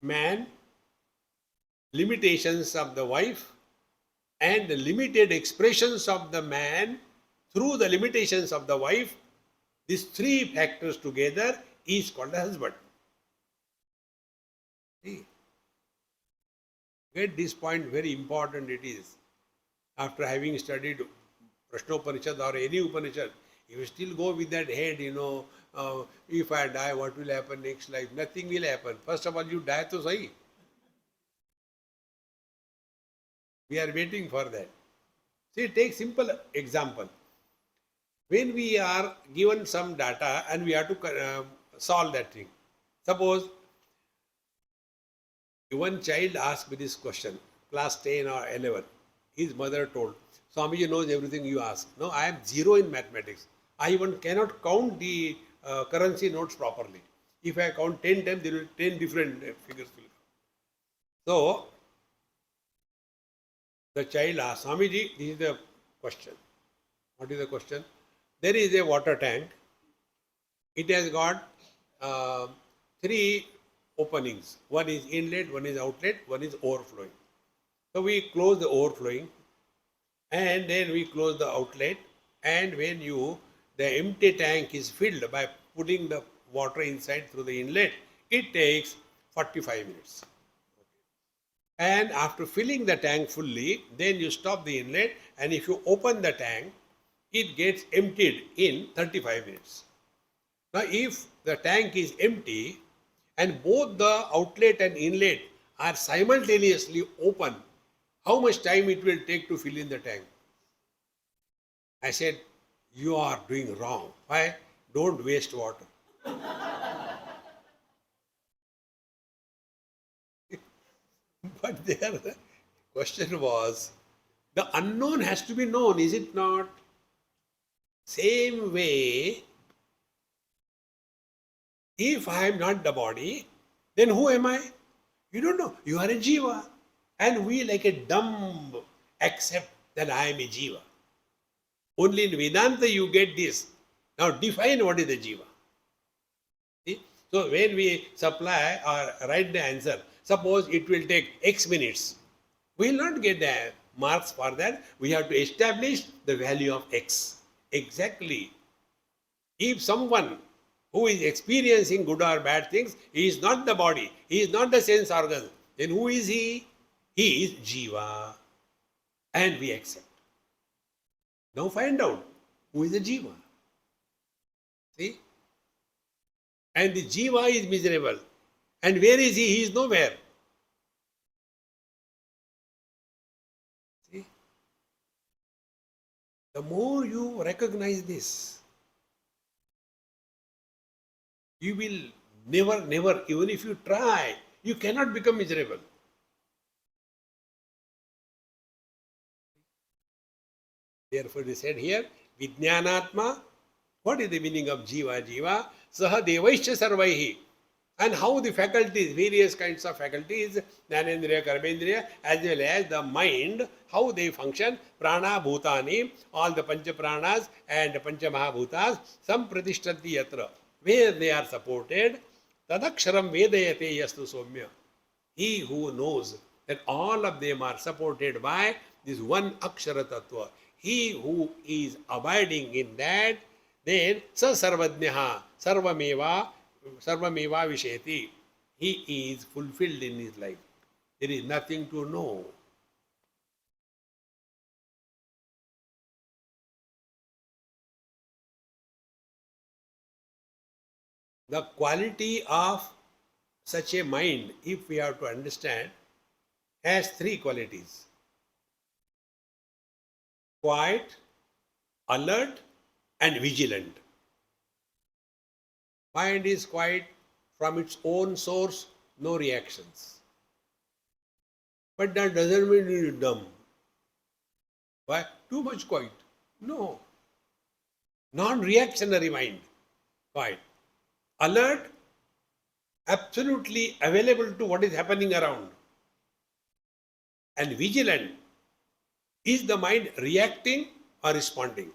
A: Man, limitations of the wife, and the limited expressions of the man through the limitations of the wife, these 3 factors together is called a husband. See, get this point, very important it is. After having studied Prashnopanishad or any Upanishad, if you still go with that head, if I die, what will happen next life? Nothing will happen. First of all, you die to sahi. We are waiting for that. See, take simple example. When we are given some data and we have to solve that thing. Suppose one child asked me this question, class 10 or 11. His mother told, Swamiji knows everything you ask. No, I am 0 in mathematics. I even cannot count the currency notes properly. If I count 10 times, there will be 10 different figures will come. So, the child asked, Swamiji, this is the question. What is the question? There is a water tank. It has got 3 openings. One is inlet, one is outlet, one is overflowing. So we close the overflowing and then we close the outlet, and when the empty tank is filled by putting the water inside through the inlet, it takes 45 minutes. And after filling the tank fully, then you stop the inlet, and if you open the tank, it gets emptied in 35 minutes. Now if the tank is empty and both the outlet and inlet are simultaneously open, how much time it will take to fill in the tank? I said, you are doing wrong. Why? Don't waste water. But there the question was, the unknown has to be known, is it not? Same way, if I am not the body, then who am I? You don't know. You are a jiva. And we like a dumb accept that I am a jiva. Only in Vedanta you get this. Now define what is the jiva. See? So when we supply or write the answer, suppose it will take X minutes. We will not get the marks for that. We have to establish the value of X. Exactly. If someone who is experiencing good or bad things, he is not the body, he is not the sense organ, then who is he? He is jiva. And we accept. Now find out who is the jiva. See? And the jiva is miserable. And where is he? He is nowhere. See? The more you recognize this, you will never, even if you try, you cannot become miserable. Therefore, they said here, Vijnanatma. What is the meaning of Jiva? Jiva, Saha Devaischa Sarvaihi. And how the faculties, various kinds of faculties, Jnanendriya, Karmendriya, as well as the mind, how they function, Prana, Bhutani, all the Pancha Pranas and Pancha Mahabhutas, some Pratishtanti Yatra, where they are supported, Tadaksharam Vedayate Yastu Somya. He who knows that all of them are supported by this one Akshara Tattva, he who is abiding in that, then Sa Sarvajnaha, Sarvameva Visheti. He is fulfilled in his life. There is nothing to know. The quality of such a mind, if we have to understand, has three qualities: quiet, alert, and vigilant. Mind is quiet from its own source, no reactions. But that doesn't mean it is dumb. Why? Too much quiet. No. Non-reactionary mind. Quiet. Alert, absolutely available to what is happening around. And vigilant. Is the mind reacting or responding?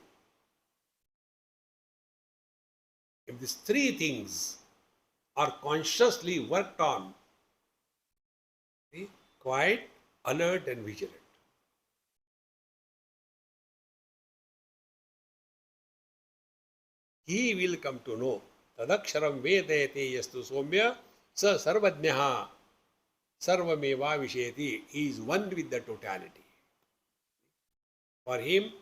A: If these three things are consciously worked on, see, quiet, alert, and vigilant, he will come to know. Tadaksharam vedayate yastu somya sa sarvajnaha sarvameva visheti. He is one with the totality. For him,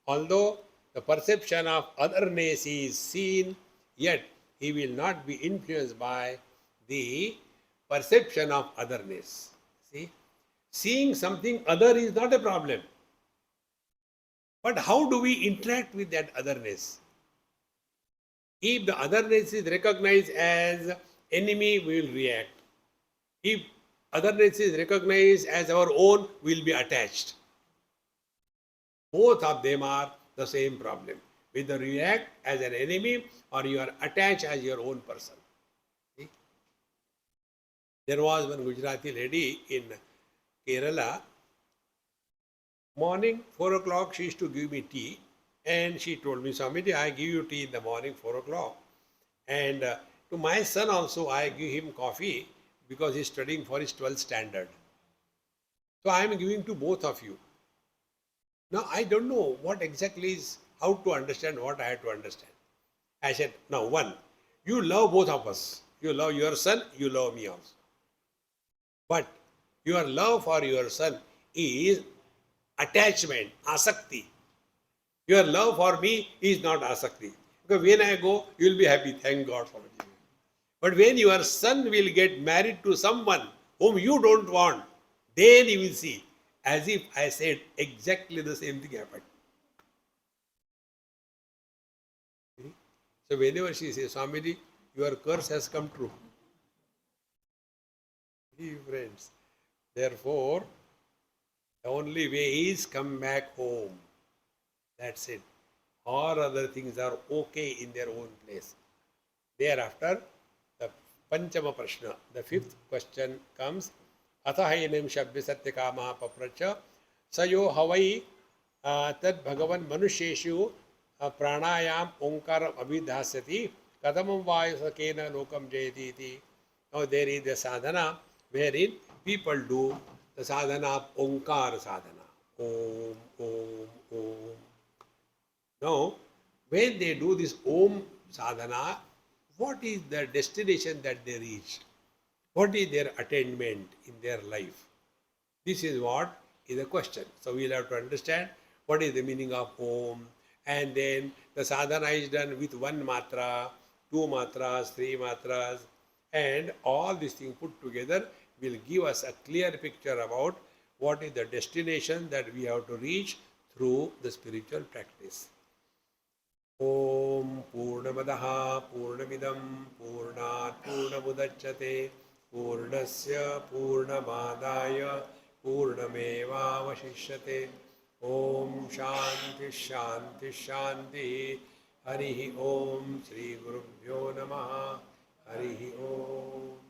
A: although the perception of otherness is seen, yet he will not be influenced by the perception of otherness. See, seeing something other is not a problem. But how do we interact with that otherness? If the otherness is recognized as enemy, we will react. If otherness is recognized as our own, we will be attached. Both of them are the same problem. Whether you react as an enemy or you are attached as your own person. See? There was one Gujarati lady in Kerala. Morning, 4 o'clock, she used to give me tea. And she told me, Swamiji, I give you tea in the morning, 4 o'clock. And to my son also, I give him coffee because he's studying for his 12th standard. So I am giving to both of you. Now, I don't know what exactly is, how to understand what I have to understand. I said, now one, you love both of us. You love your son, you love me also. But your love for your son is attachment, asakti. Your love for me is not asakti. Because when I go, you will be happy. Thank God for it. But when your son will get married to someone whom you don't want, then you will see, as if I said exactly the same thing happened. So whenever she says, Swamiji, your curse has come true. Friends, therefore, the only way is come back home. That's it. All other things are okay in their own place. Thereafter, the Panchama Prashna, the fifth question comes, Athahainam Shabya Satyakama Papracha Sayo Havai Tad Bhagavan Manusheshu Pranayam Omkaram Abhidhasyati Kadamam Vayasakena Lokam Jayati. Now there is the sadhana wherein people do the sadhana of Omkar sadhana. Om, Om, Om. Now, when they do this Om sadhana, what is the destination that they reach? What is their attainment in their life? This is what is the question. So, we will have to understand what is the meaning of Om, and then the sadhana is done with one matra, two matras, three matras, And all these things put together will give us a clear picture about what is the destination that we have to reach through the spiritual practice. Om Purnamadaha Purnamidam Purnat Purnamudachyate Purnasya Purnamadaya Purnamevavashishyate. Om Shanti Shanti Shanti. Harihi Om Shri Gurubhyo Namaha. Harihi Om.